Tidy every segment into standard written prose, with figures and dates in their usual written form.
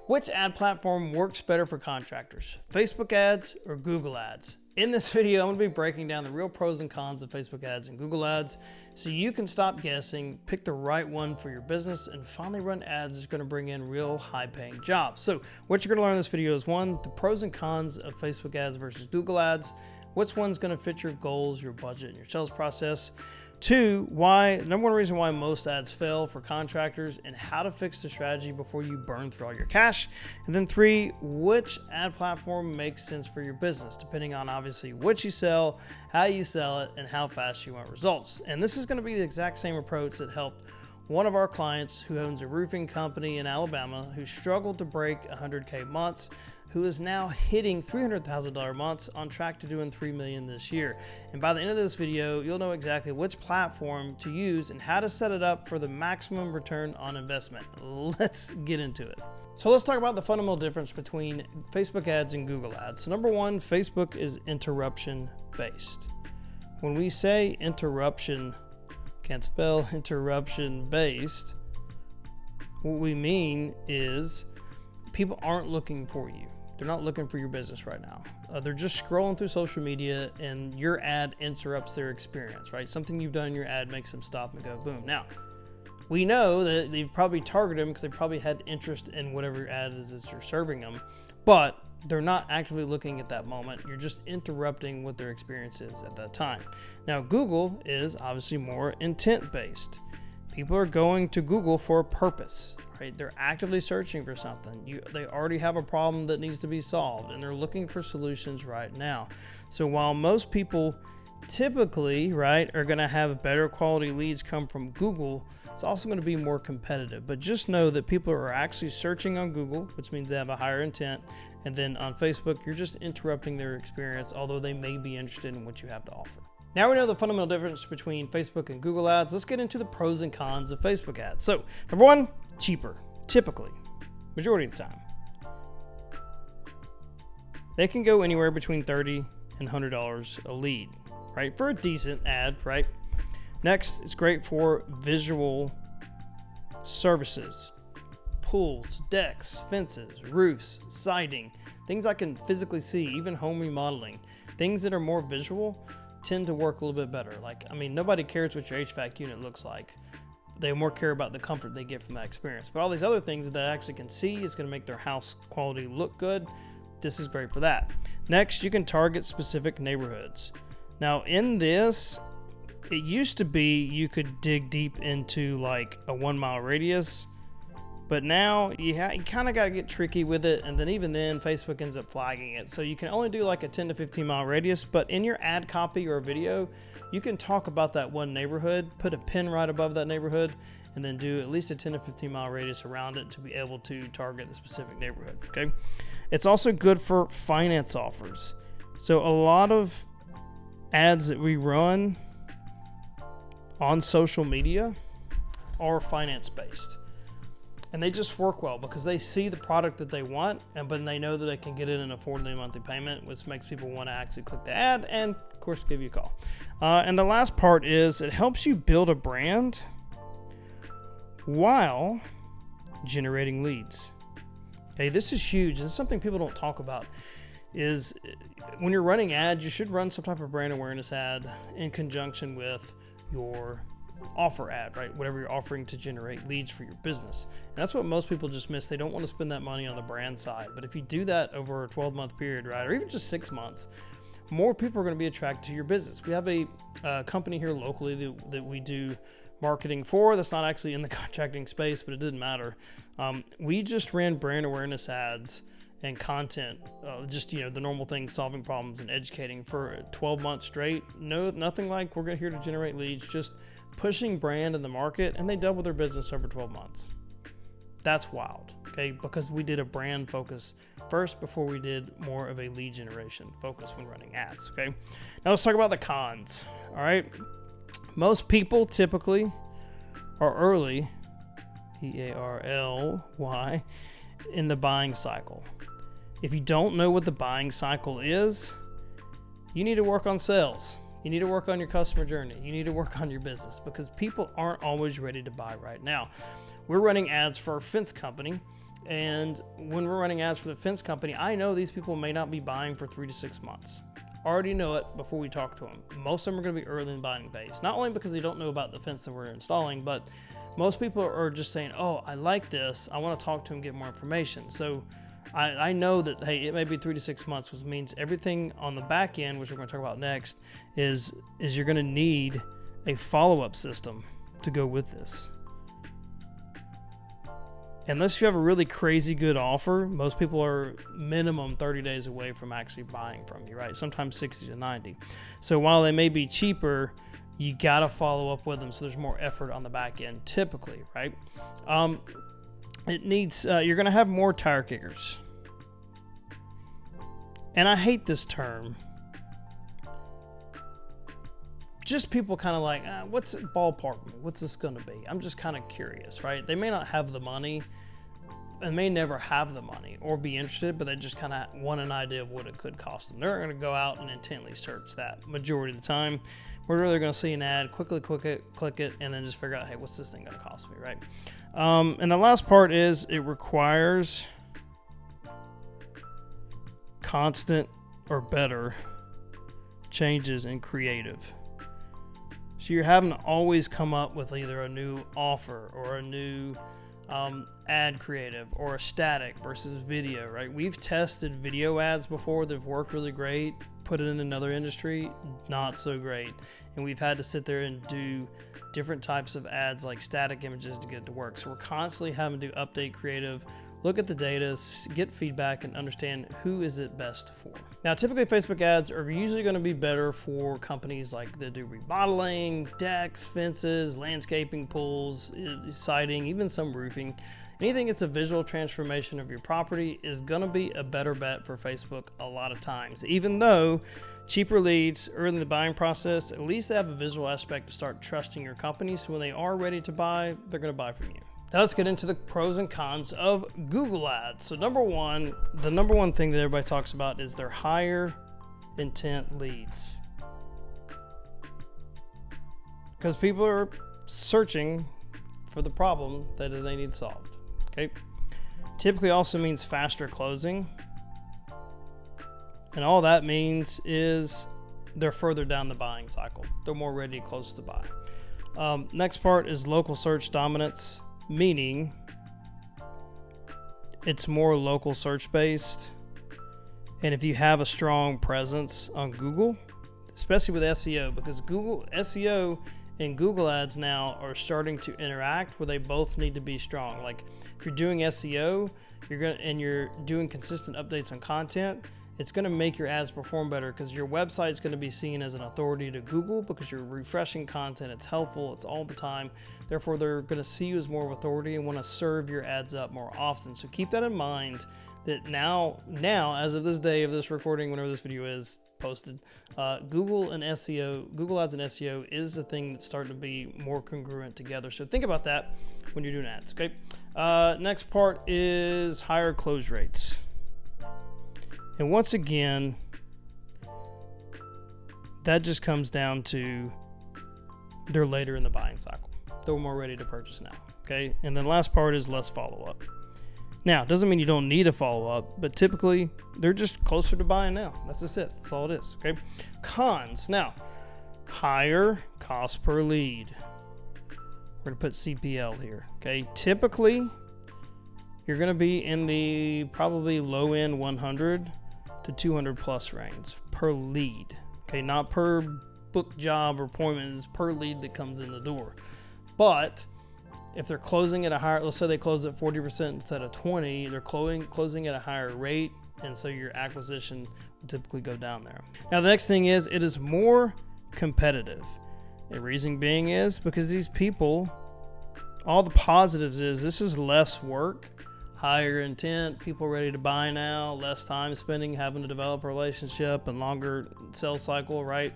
Which ad platform works better for contractors? Facebook ads or Google ads? In this video, I'm going to be breaking down the real pros and cons of Facebook ads and Google ads so you can stop guessing, pick the right one for your business, and finally run ads that's going to bring in real high-paying jobs. So what you're going to learn in this video is 1, the pros and cons of Facebook ads versus Google ads, which one's going to fit your goals, your budget, and your sales process. 2, number one reason why most ads fail for contractors and how to fix the strategy before you burn through all your cash. And then 3, which ad platform makes sense for your business, depending on obviously what you sell, how you sell it, and how fast you want results. And this is going to be the exact same approach that helped one of our clients who owns a roofing company in Alabama who struggled to break 100K months, who is now hitting $300,000 months, on track to doing $3 million this year. And by the end of this video, you'll know exactly which platform to use and how to set it up for the maximum return on investment. Let's get into it. So let's talk about the fundamental difference between Facebook ads and Google ads. So number one, Facebook is interruption based. When we say interruption, can't spell interruption based, what we mean is people aren't looking for you. They're not looking for your business right now. They're just scrolling through social media and your ad interrupts their experience, right? Something you've done in your ad makes them stop and go boom. Now, we know that they've probably targeted them because they probably had interest in whatever your ad is that you're serving them, but they're not actively looking at that moment. You're just interrupting what their experience is at that time. Now, Google is obviously more intent-based. People are going to Google for a purpose, right? They're actively searching for something. They already have a problem that needs to be solved, and they're looking for solutions right now. So while most people typically, right, are going to have better quality leads come from Google, it's also going to be more competitive. But just know that people are actually searching on Google, which means they have a higher intent. And then on Facebook, you're just interrupting their experience, although they may be interested in what you have to offer. Now we know the fundamental difference between Facebook and Google ads. Let's get into the pros and cons of Facebook ads. So number one, cheaper, typically, majority of the time. They can go anywhere between $30 and $100 a lead, right? For a decent ad, right? Next, it's great for visual services, pools, decks, fences, roofs, siding, things I can physically see, even home remodeling. Things that are more visual tend to work a little bit better. Nobody cares what your HVAC unit looks like. They more care about the comfort they get from that experience. But all these other things that they actually can see is going to make their house quality look good. This is great for that. Next, you can target specific neighborhoods. Now in this, it used to be you could dig deep into like a 1 mile radius, but now you kind of got to get tricky with it, and then even then Facebook ends up flagging it. So you can only do like a 10 to 15 mile radius, but in your ad copy or video, you can talk about that one neighborhood, put a pin right above that neighborhood, and then do at least a 10 to 15 mile radius around it to be able to target the specific neighborhood, okay? It's also good for finance offers. So a lot of ads that we run on social media are finance based. And they just work well because they see the product that they want, but they know that they can get it in a quarterly monthly payment, which makes people want to actually click the ad and, of course, give you a call. And the last part is it helps you build a brand while generating leads. Okay, this is huge. This is something people don't talk about. Is when you're running ads, you should run some type of brand awareness ad in conjunction with your offer ad, right? Whatever you're offering to generate leads for your business. And that's what most people just miss. They don't want to spend that money on the brand side. But if you do that over a 12-month period, right, or even just 6 months, more people are going to be attracted to your business. We have a company here locally that we do marketing for that's not actually in the contracting space, but it didn't matter. We just ran brand awareness ads and content, the normal things, solving problems and educating for 12 months straight. No, nothing like we're here to generate leads, just pushing brand in the market, and they doubled their business over 12 months. That's wild, okay? Because we did a brand focus first before we did more of a lead generation focus when running ads, okay? Now let's talk about the cons, all right? Most people are early, E-A-R-L-Y, in the buying cycle. If you don't know what the buying cycle is, you need to work on sales. You need to work on your customer journey. You need to work on your business because people aren't always ready to buy right now. We're running ads for our fence company, And when we're running ads for the fence company, I know these people may not be buying for 3 to 6 months. Already know it before we talk to them. Most of them are going to be early in the buying phase. Not only because they don't know about the fence that we're installing, but most people are just saying, oh, I like this. I want to talk to them, get more information. So I know that, hey, it may be 3 to 6 months, which means everything on the back end, which we're going to talk about next, is you're going to need a follow-up system to go with this. Unless you have a really crazy good offer, most people are minimum 30 days away from actually buying from you, right? Sometimes 60 to 90. So while they may be cheaper, you got to follow up with them, so there's more effort on the back end typically, right? It needs, you're going to have more tire kickers. And I hate this term. Just people kind of like, what's it, ballpark me? What's this going to be? I'm just kind of curious, right? They may not have the money and may never have the money or be interested, but they just kind of want an idea of what it could cost them. They're going to go out and intently search that majority of the time. We're really going to see an ad, quickly click it, and then just figure out, hey, what's this thing going to cost me, right? And the last part is it requires constant or better changes in creative. So you're having to always come up with either a new offer or a new ad creative or a static versus video, right? We've tested video ads before. They've worked really great. Put it in another industry, not so great. And we've had to sit there and do different types of ads like static images to get it to work. So we're constantly having to update creative, look at the data, get feedback, and understand who is it best for. Now, typically Facebook ads are usually going to be better for companies like that do remodeling, decks, fences, landscaping, pools, siding, even some roofing. Anything that's a visual transformation of your property is going to be a better bet for Facebook a lot of times. Even though cheaper leads early in the buying process, at least they have a visual aspect to start trusting your company. So when they are ready to buy, they're going to buy from you. Now let's get into the pros and cons of Google Ads. So the number one thing that everybody talks about is their higher intent leads. Because people are searching for the problem that they need solved. Okay. Typically also means faster closing. And all that means is they're further down the buying cycle. They're more ready to close to buy. Next part is local search dominance, meaning it's more local search based. And if you have a strong presence on Google, especially with SEO, because Google SEO and Google Ads now are starting to interact where they both need to be strong. Like if you're doing SEO, you're doing consistent updates on content, it's going to make your ads perform better because your website is going to be seen as an authority to Google because you're refreshing content. It's helpful. It's all the time. Therefore, they're going to see you as more of authority and want to serve your ads up more often. So keep that in mind that now, as of this day of this recording, whenever this video is posted, Google Ads and SEO is the thing that's starting to be more congruent together. So think about that when you're doing ads, okay? Next part is higher close rates. And once again, that just comes down to they're later in the buying cycle. They're more ready to purchase now, okay? And then the last part is less follow-up. Now, it doesn't mean you don't need a follow-up, but typically they're just closer to buying now. That's just it. That's all it is, okay? Cons. Now, higher cost per lead. We're going to put CPL here, okay? Typically, you're going to be in the probably low-end 100 to 200 plus range per lead, okay? Not per book job or appointment, it's per lead that comes in the door. But if they're closing at a higher, let's say they close at 40% instead of 20, they're closing at a higher rate, and so your acquisition will typically go down there. Now, the next thing is it is more competitive. The reason being is because these people, all the positives is this is less work, higher intent, people ready to buy now, less time spending having to develop a relationship and longer sales cycle, right?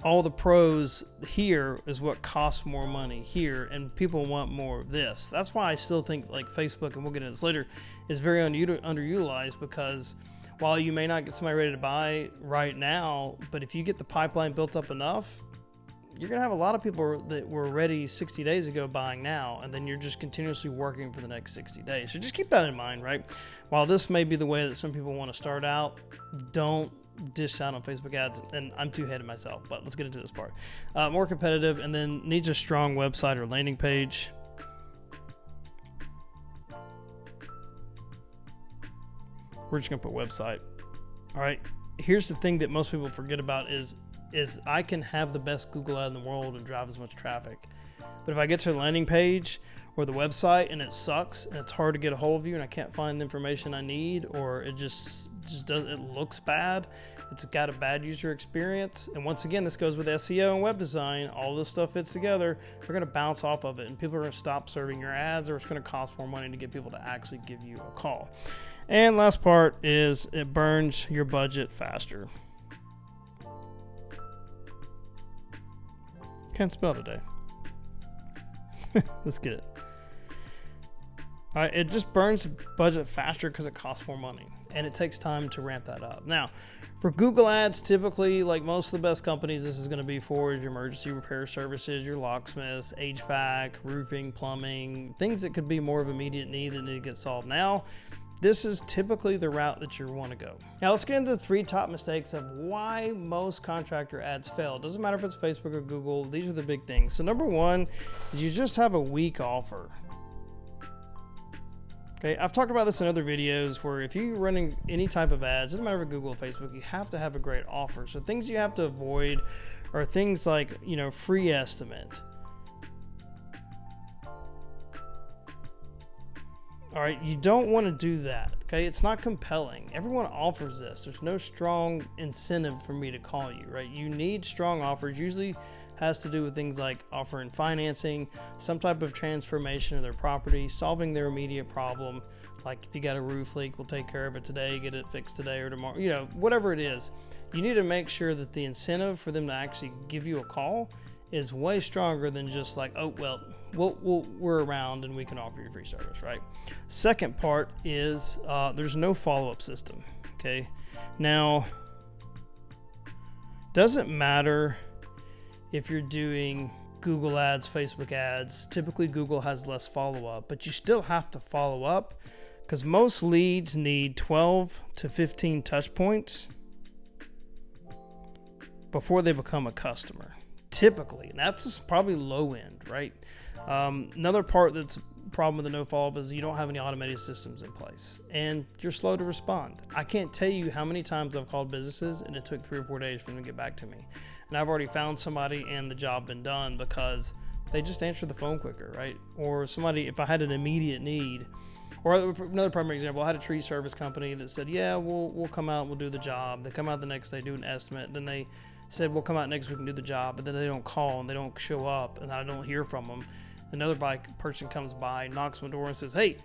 All the pros here is what costs more money here, and people want more of this. That's why I still think like Facebook, and we'll get into this later, is very underutilized because while you may not get somebody ready to buy right now, but if you get the pipeline built up enough, you're gonna have a lot of people that were ready 60 days ago buying now, and then you're just continuously working for the next 60 days. So just keep that in mind, right? While this may be the way that some people want to start out, don't dish out on Facebook ads, and I'm too headed myself, but let's get into this part. More competitive, and then needs a strong website or landing page. We're just gonna put website. All right, here's the thing that most people forget about is I can have the best Google ad in the world and drive as much traffic, but if I get to the landing page or the website and it sucks and it's hard to get a hold of you and I can't find the information I need, or it just does, it looks bad, it's got a bad user experience, and once again, this goes with SEO and web design, all this stuff fits together, they're going to bounce off of it, and people are going to stop serving your ads, or it's going to cost more money to get people to actually give you a call. And last part is it burns your budget faster. Can't spell today. Let's get it. All right, it just burns the budget faster because it costs more money, and it takes time to ramp that up. Now, for Google ads, typically, like most of the best companies, this is going to be for your emergency repair services, your locksmiths, HVAC, roofing, plumbing, things that could be more of immediate need that need to get solved now. This is typically the route that you want to go. Now let's get into the 3 top mistakes of why most contractor ads fail. It doesn't matter if it's Facebook or Google, these are the big things. So number 1 is you just have a weak offer. Okay, I've talked about this in other videos where if you're running any type of ads, doesn't matter if Google or Facebook, you have to have a great offer. So things you have to avoid are things like, free estimate. All right, you don't want to do that, okay? It's not compelling. Everyone offers this. There's no strong incentive for me to call you, right? You need strong offers. Usually has to do with things like offering financing, some type of transformation of their property, solving their immediate problem. Like if you got a roof leak, we'll take care of it today, get it fixed today or tomorrow, whatever it is. You need to make sure that the incentive for them to actually give you a call is way stronger than just like, oh, well, we're around and we can offer you free service, right? Second part is there's no follow-up system, okay? Now, doesn't matter if you're doing Google ads, Facebook ads, typically Google has less follow-up, but you still have to follow up because most leads need 12 to 15 touch points before they become a customer. Typically, and that's probably low end, right? Another part that's a problem with the no follow-up is you don't have any automated systems in place and you're slow to respond. I can't tell you how many times I've called businesses and it took 3 or 4 days for them to get back to me. And I've already found somebody and the job been done because they just answer the phone quicker, right? Or somebody, if I had an immediate need, or another primary example, I had a tree service company that said, yeah, we'll come out and we'll do the job. They come out the next day, do an estimate. Then they said, we'll come out next week and do the job, but then they don't call and they don't show up and I don't hear from them. Another person comes by, knocks on my door and says, hey,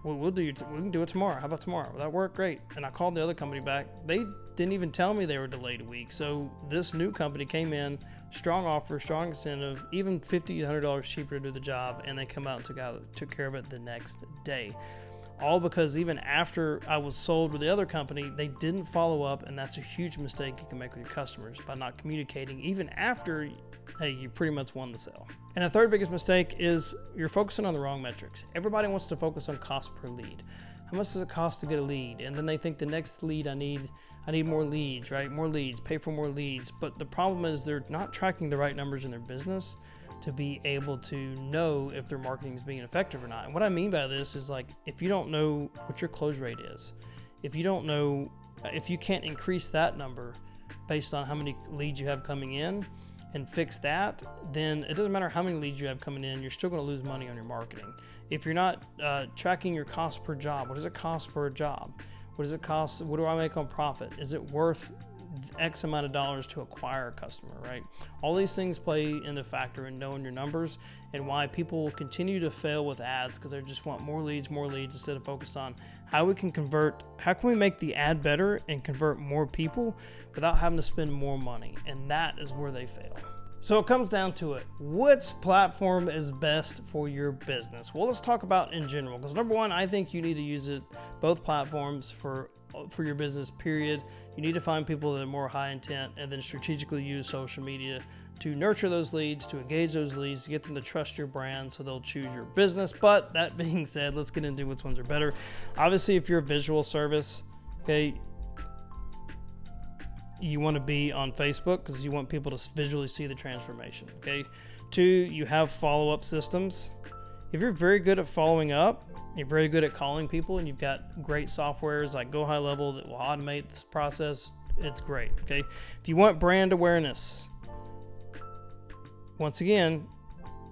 we can do it tomorrow. How about tomorrow? Will that work? Great. And I called the other company back. They didn't even tell me they were delayed a week. So this new company came in, strong offer, strong incentive, even $50 to $100 cheaper to do the job. And they come out and took care of it the next day. All because even after I was sold with the other company, they didn't follow up, and that's a huge mistake you can make with your customers by not communicating even after, hey, you pretty much won the sale. And a third biggest mistake is you're focusing on the wrong metrics. Everybody wants to focus on cost per lead. How much does it cost to get a lead? And then they think the next lead I need more leads, right? More leads, pay for more leads. But the problem is they're not tracking the right numbers in their business to be able to know if their marketing is being effective or not. And what I mean by this is like, if you don't know what your close rate is, if you don't know, if you can't increase that number based on how many leads you have coming in and fix that, then it doesn't matter how many leads you have coming in, you're still going to lose money on your marketing. If you're not tracking your cost per job, what does it cost for a job? What does it cost? What do I make on profit? Is it worth X amount of dollars to acquire a customer, right? All these things play into factor in knowing your numbers and why people continue to fail with ads, because they just want more leads instead of focus on how can we make the ad better and convert more people without having to spend more money. And that is where they fail. So it comes down to it. Which platform is best for your business? Well, let's talk about in general, because number one, I think you need to use both platforms for for your business, period. You need to find people that are more high intent, and then strategically use social media to nurture those leads, to engage those leads, to get them to trust your brand so they'll choose your business. But that being said, let's get into which ones are better. Obviously, if you're a visual service, okay, you want to be on Facebook because you want people to visually see the transformation, okay? 2, you have follow-up systems. If you're very good at following up, you're very good at calling people, and you've got great softwares like Go High Level that will automate this process, it's great, okay? If you want brand awareness, once again,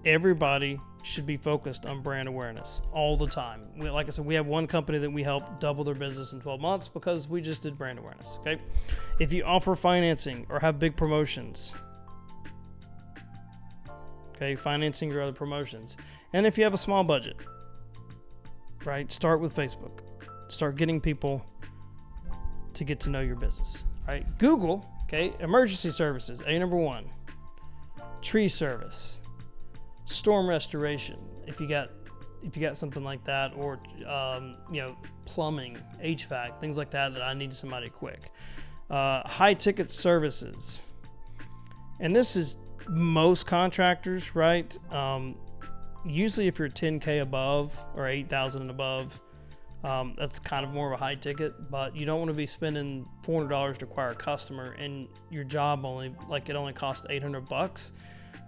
everybody should be focused on brand awareness all the time. Like I said, we have one company that we helped double their business in 12 months because we just did brand awareness, okay? If you offer financing or have big promotions, okay, financing or other promotions, and if you have a small budget, right, start with Facebook. Start getting people to get to know your business, right? Google, okay, emergency services, number 1. Tree service, storm restoration, if you got something like that, or plumbing, HVAC, things like that I need somebody quick. High ticket services, and this is most contractors, right? Usually if you're 10K above or 8,000 and above, that's kind of more of a high ticket, but you don't want to be spending $400 to acquire a customer, and your job only costs $800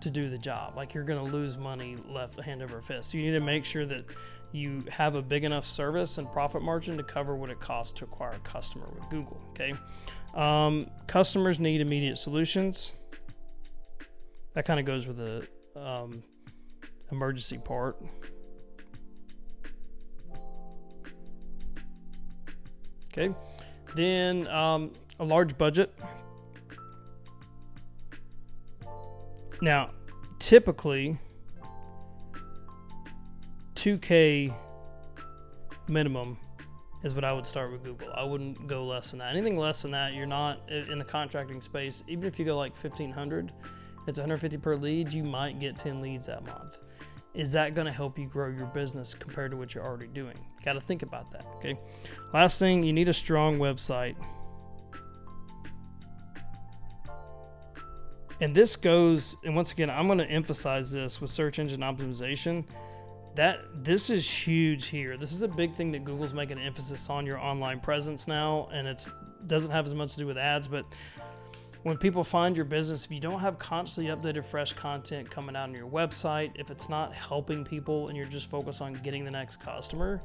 to do the job. Like, you're going to lose money left hand over fist. So you need to make sure that you have a big enough service and profit margin to cover what it costs to acquire a customer with Google, okay? Customers need immediate solutions. That kind of goes with the emergency part. Okay, then a large budget. Now, typically, 2K minimum is what I would start with Google. I wouldn't go less than that. Anything less than that, you're not in the contracting space. Even if you go like 1,500, it's 150 per lead, you might get 10 leads that month. Is that going to help you grow your business compared to what you're already doing? Got to think about that, okay? Last thing, you need a strong website. And this goes, and once again, I'm going to emphasize this with search engine optimization, that this is huge here. This is a big thing that Google's making an emphasis on, your online presence now, and it doesn't have as much to do with ads, but when people find your business, if you don't have constantly updated, fresh content coming out on your website, if it's not helping people and you're just focused on getting the next customer,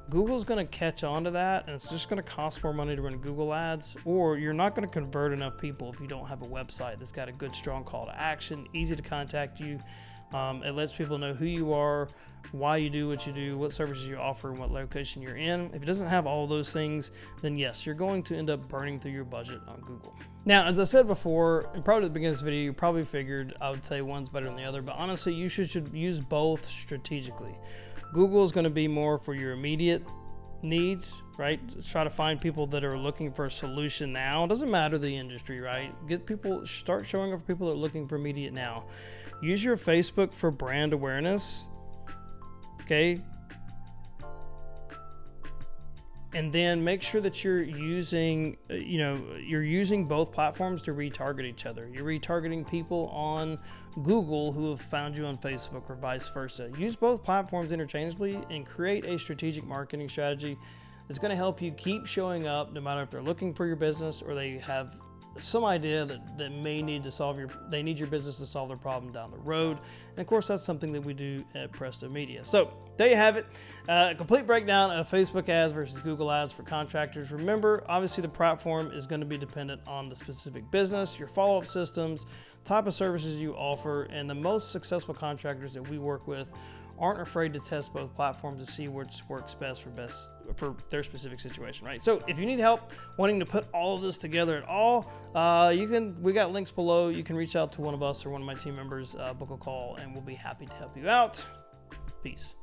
Google's going to catch on to that, and it's just going to cost more money to run Google ads, or you're not going to convert enough people if you don't have a website that's got a good, strong call to action, easy to contact you. It lets people know who you are, why you do what you do, what services you offer, and what location you're in. If it doesn't have all those things, then yes, you're going to end up burning through your budget on Google. Now, as I said before, and probably at the beginning of this video, you probably figured I would say one's better than the other, but honestly, you should use both strategically. Google is going to be more for your immediate needs, right? Try to find people that are looking for a solution now. It doesn't matter the industry, right? Start showing up for people that are looking for immediate now. Use your Facebook for brand awareness, okay? And then make sure that you're using, you're using both platforms to retarget each other. You're retargeting people on Google who have found you on Facebook, or vice versa. Use both platforms interchangeably and create a strategic marketing strategy that's going to help you keep showing up no matter if they're looking for your business or they have some idea that may need to they need your business to solve their problem down the road. And of course, that's something that we do at Presto Media. So there you have it. A complete breakdown of Facebook ads versus Google ads for contractors. Remember, obviously the platform is going to be dependent on the specific business, your follow-up systems, type of services you offer, and the most successful contractors that we work with aren't afraid to test both platforms to see which works best for their specific situation, right? So if you need help wanting to put all of this together at all, we got links below. You can reach out to one of us or one of my team members, book a call, and we'll be happy to help you out. Peace.